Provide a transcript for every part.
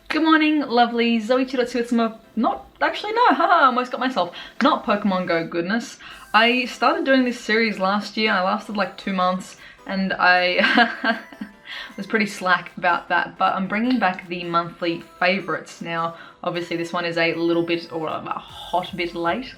Good morning, lovely ZoëTwoDots with some not almost got myself, not Pokemon Go goodness. I started doing this series last year. I lasted like 2 months and I was pretty slack about that, but I'm bringing back the monthly favorites now. Obviously this one is a little bit or a hot bit late,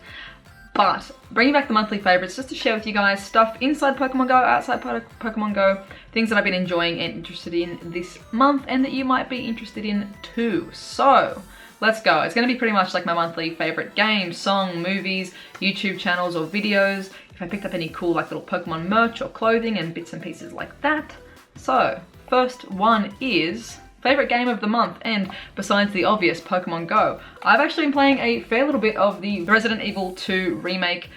but bringing back the monthly favorites just to share with you guys stuff inside Pokemon Go, outside Pokemon Go, things that I've been enjoying and interested in this month and that you might be interested in too. So let's go. It's going to be pretty much like my monthly favorite games, song, movies, YouTube channels or videos. If I picked up any cool like little Pokemon merch or clothing and bits and pieces like that. So first one is favorite game of the month, and besides the obvious Pokemon Go, I've actually been playing a fair little bit of the Resident Evil 2 remake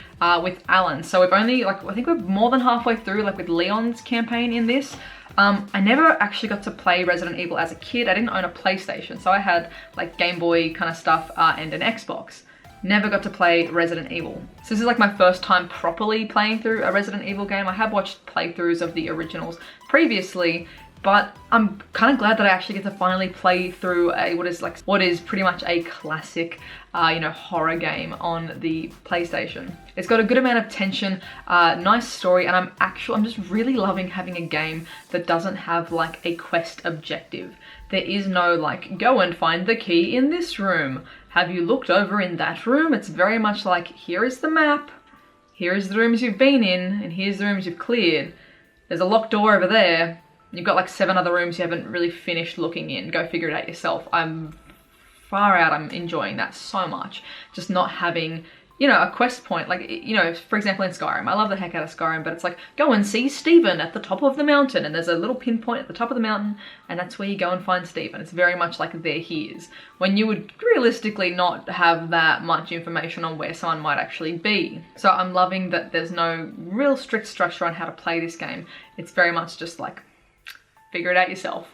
with Alan. So we've only I think we're more than halfway through with Leon's campaign in this. I never actually got to play Resident Evil as a kid. I didn't own a PlayStation, so I had like Game Boy kind of stuff and an Xbox. Never got to play Resident Evil. So this is like my first time properly playing through a Resident Evil game. I have watched playthroughs of the originals previously, but I'm kind of glad that I actually get to finally play through what is pretty much a classic, horror game on the PlayStation. It's got a good amount of tension, nice story, and I'm just really loving having a game that doesn't have like a quest objective. There is no like, go and find the key in this room. Have you looked over in that room? It's very much like, here is the map, here is the rooms you've been in, and here's the rooms you've cleared. There's a locked door over there. You've got like 7 other rooms you haven't really finished looking in. Go figure it out yourself. I'm far out. I'm enjoying that so much. Just not having, a quest point. For example, in Skyrim. I love the heck out of Skyrim, but it's like, go and see Steven at the top of the mountain. And there's a little pinpoint at the top of the mountain, and that's where you go and find Steven. It's very much like there he is. When you would realistically not have that much information on where someone might actually be. So I'm loving that there's no real strict structure on how to play this game. It's very much just like, figure it out yourself,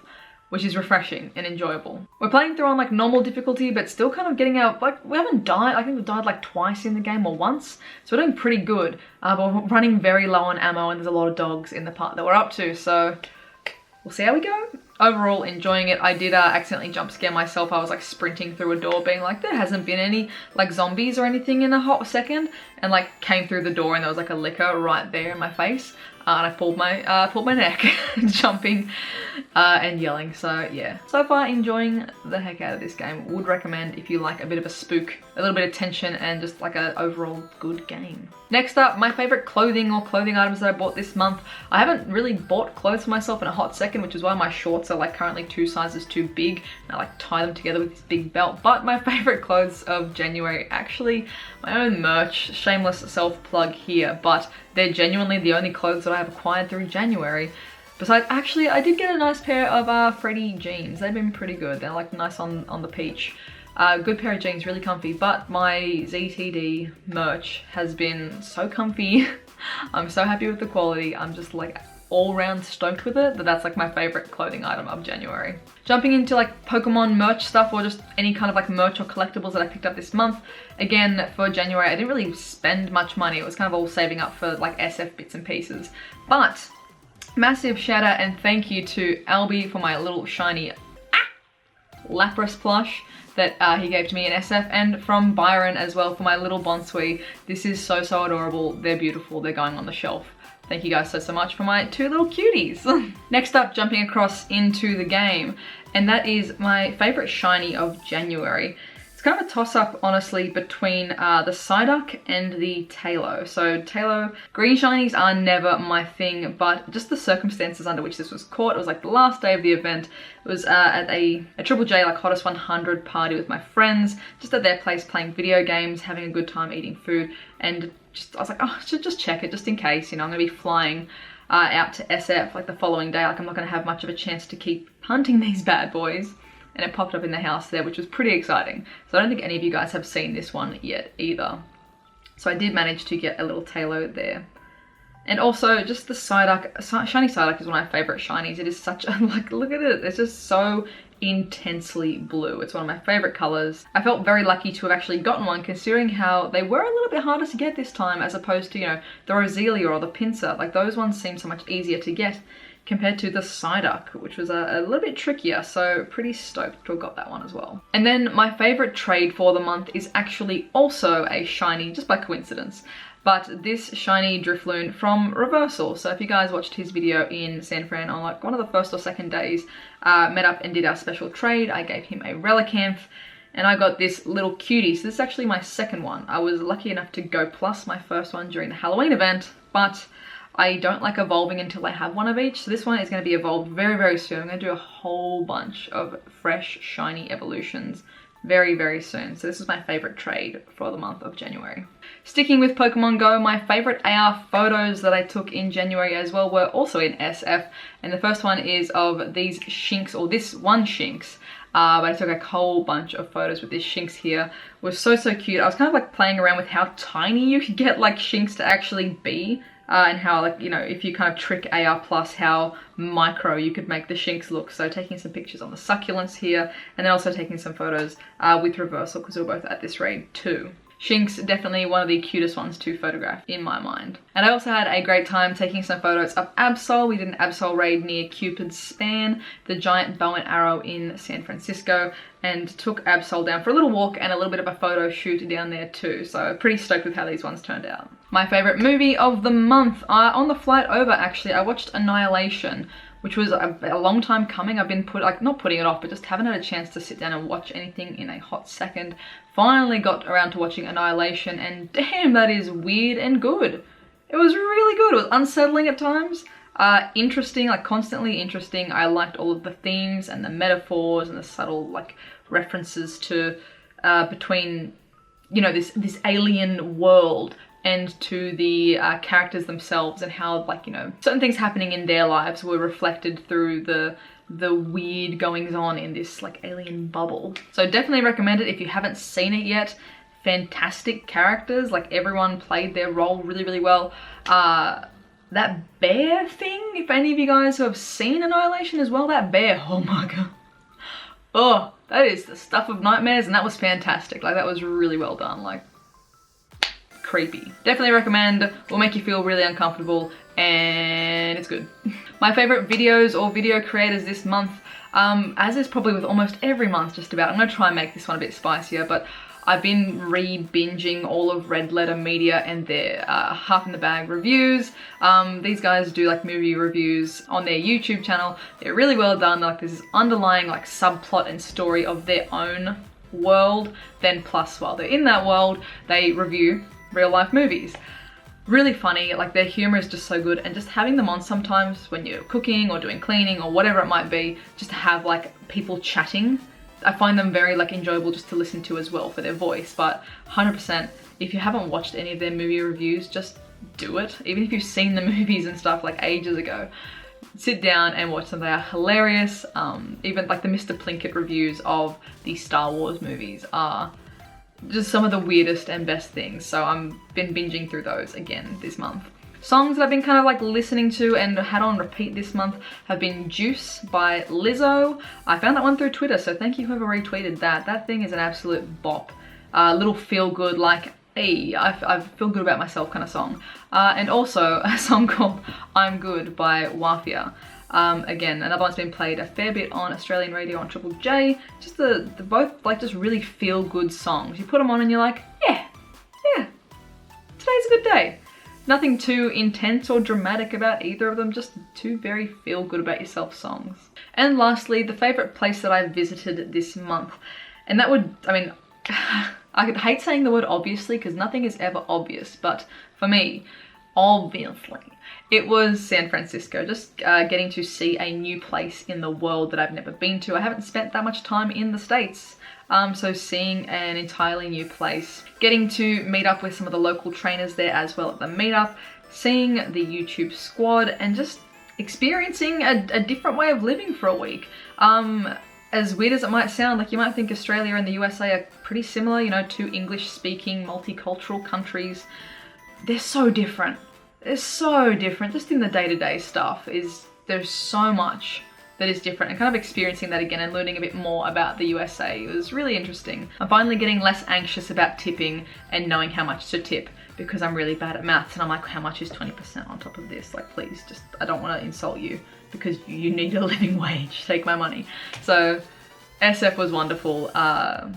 which is refreshing and enjoyable. We're playing through on like normal difficulty, but still kind of getting out, we haven't died, I think we've died like twice in the game or once, so we're doing pretty good, but we're running very low on ammo and there's a lot of dogs in the part that we're up to, so we'll see how we go. Overall, enjoying it. I did accidentally jump scare myself. I was like sprinting through a door being like, there hasn't been any like zombies or anything in a hot second, and like came through the door and there was like a licker right there in my face. And I pulled my neck jumping and yelling. So yeah, so far enjoying the heck out of this game. Would recommend if you like a bit of a spook, a little bit of tension, and just like an overall good game. Next up, my favorite clothing or clothing items that I bought this month. I haven't really bought clothes for myself in a hot second, which is why my shorts are like currently 2 sizes too big. And I like tie them together with this big belt. But my favorite clothes of January, actually my own merch, shameless self-plug here, but they're genuinely the only clothes that I have acquired through January. Besides, actually, I did get a nice pair of Freddy jeans. They've been pretty good. They're like nice on the peach. Good pair of jeans, really comfy. But my ZTD merch has been so comfy. I'm so happy with the quality. I'm just like all round stoked with it. That's like my favorite clothing item of January. Jumping into like Pokemon merch stuff or just any kind of like merch or collectibles that I picked up this month. Again, for January, I didn't really spend much money. It was kind of all saving up for like SF bits and pieces. But massive shout out and thank you to Albie for my little shiny Lapras plush that he gave to me in SF, and from Byron as well for my little Bonsui. This is so adorable. They're beautiful. They're going on the shelf. Thank you guys so much for my 2 little cuties. Next up, jumping across into the game, and that is my favorite shiny of January. It's kind of a toss-up, honestly, between the Psyduck and the Taillow. So Taillow, green shinies are never my thing, but just the circumstances under which this was caught. It was like the last day of the event. It was at a Triple J like Hottest 100 party with my friends, just at their place playing video games, having a good time eating food, and I was like, oh, I should just check it just in case, I'm gonna be flying out to SF like the following day. Like I'm not gonna have much of a chance to keep hunting these bad boys. And it popped up in the house there, which was pretty exciting. So I don't think any of you guys have seen this one yet either. So I did manage to get a little Taillow there. And also just the Psyduck, shiny Psyduck is one of my favorite shinies. It is such a, like, look at it. It's just so intensely blue. It's one of my favorite colors. I felt very lucky to have actually gotten one considering how they were a little bit harder to get this time as opposed to, the Roselia or the Pinsir. Like those ones seem so much easier to get. compared to the Psyduck, which was a little bit trickier, so pretty stoked to have got that one as well. And then my favorite trade for the month is actually also a shiny, just by coincidence, but this shiny Drifloon from Reversal. So if you guys watched his video in San Fran on like one of the first or second days, met up and did our special trade, I gave him a Relicanth, and I got this little cutie. So this is actually my second one. I was lucky enough to go plus my first one during the Halloween event, but I don't like evolving until I have one of each. So this one is going to be evolved very, very soon. I'm going to do a whole bunch of fresh, shiny evolutions very, very soon. So this is my favorite trade for the month of January. Sticking with Pokemon Go, my favorite AR photos that I took in January as well were also in SF. And the first one is of these Shinx, or this one Shinx. But I took a whole bunch of photos with this Shinx here. It was so, so cute. I was kind of like playing around with how tiny you could get like Shinx to actually be. And how, like, you know, if you kind of trick AR plus, how micro you could make the Shinx look. So taking some pictures on the succulents here, and then also taking some photos with Reversal, because we were both at this raid too. Shinx, definitely one of the cutest ones to photograph in my mind. And I also had a great time taking some photos of Absol. We did an Absol raid near Cupid's Span, the giant bow and arrow in San Francisco, and took Absol down for a little walk and a little bit of a photo shoot down there too. So pretty stoked with how these ones turned out. My favorite movie of the month, on the flight over actually, I watched Annihilation, which was a long time coming. I've been not putting it off, but just haven't had a chance to sit down and watch anything in a hot second. Finally got around to watching Annihilation, and damn, that is weird and good. It was really good. It was unsettling at times, interesting, like constantly interesting. I liked all of the themes and the metaphors and the subtle like references to between, you know, this alien world and to the characters themselves, and how, like, you know, certain things happening in their lives were reflected through the weird goings on in this like alien bubble. So definitely recommend it if you haven't seen it yet. Fantastic characters, like everyone played their role really, really well. That bear thing, if any of you guys have seen Annihilation as well, that bear, oh my god. Oh, that is the stuff of nightmares, and that was fantastic. Like, that was really well done. Like, creepy. Definitely recommend. Will make you feel really uncomfortable, and it's good. My favorite videos or video creators this month, as is probably with almost every month just about, I'm gonna try and make this one a bit spicier, but I've been re-binging all of Red Letter Media and their Half in the Bag reviews. These guys do like movie reviews on their YouTube channel. They're really well done. Like, there's this underlying like subplot and story of their own world, then plus while they're in that world, they review real life movies. Really funny, like their humor is just so good, and just having them on sometimes when you're cooking or doing cleaning or whatever it might be, just to have like people chatting, I find them very like enjoyable just to listen to as well for their voice. But 100%, if you haven't watched any of their movie reviews, just do it. Even if you've seen the movies and stuff like ages ago, sit down and watch them. They are hilarious. Even like the Mr. Plinkett reviews of the Star Wars movies are just some of the weirdest and best things. So I've been binging through those again this month. Songs that I've been kind of like listening to and had on repeat this month have been Juice by Lizzo. I found that one through Twitter, so thank you whoever retweeted that. That thing is an absolute bop. Little feel good, like, hey, I feel good about myself kind of song. And also a song called I'm Good by Wafia. Again, another one's been played a fair bit on Australian radio on Triple J. Just the both like just really feel good songs. You put them on and you're like, yeah, today's a good day. Nothing too intense or dramatic about either of them, just two very feel good about yourself songs. And lastly, the favorite place that I visited this month, and that would, I mean, I could hate saying the word obviously because nothing is ever obvious, but for me, obviously, it was San Francisco. Just getting to see a new place in the world that I've never been to. I haven't spent that much time in the States. So seeing an entirely new place, getting to meet up with some of the local trainers there as well at the meetup, seeing the YouTube squad, and just experiencing a different way of living for a week. As weird as it might sound, like you might think Australia and the USA are pretty similar, you know, two English-speaking multicultural countries. They're so different. They're so different. Just in the day-to-day stuff, there's so much that is different, and kind of experiencing that again and learning a bit more about the USA was really interesting. I'm finally getting less anxious about tipping and knowing how much to tip, because I'm really bad at maths and I'm like, how much is 20% on top of this? Like, please, just, I don't want to insult you. because you need a living wage, take my money. So SF was wonderful,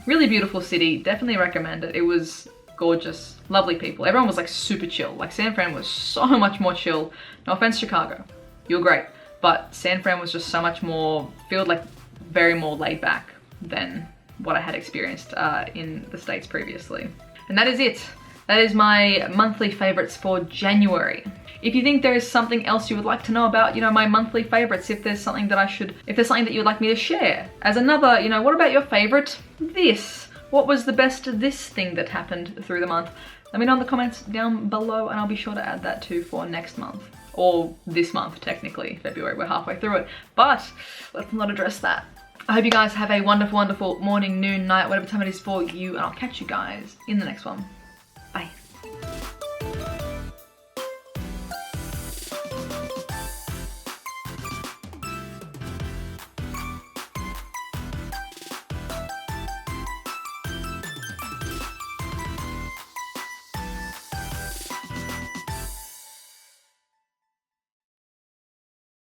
really beautiful city, definitely recommend it. It was gorgeous, lovely people. Everyone was like super chill. Like San Fran was so much more chill. No offense, Chicago, you're great. But San Fran was just so much more, felt like very more laid back than what I had experienced in the States previously. And that is it. That is my monthly favorites for January. If you think there is something else you would like to know about, you know, my monthly favorites, if there's something that if there's something that you would like me to share as another, you know, what about your favorite this? What was the best this thing that happened through the month? Let me know in the comments down below and I'll be sure to add that too for next month. Or this month, technically, February, we're halfway through it. But let's not address that. I hope you guys have a wonderful, wonderful morning, noon, night, whatever time it is for you, and I'll catch you guys in the next one. Bye.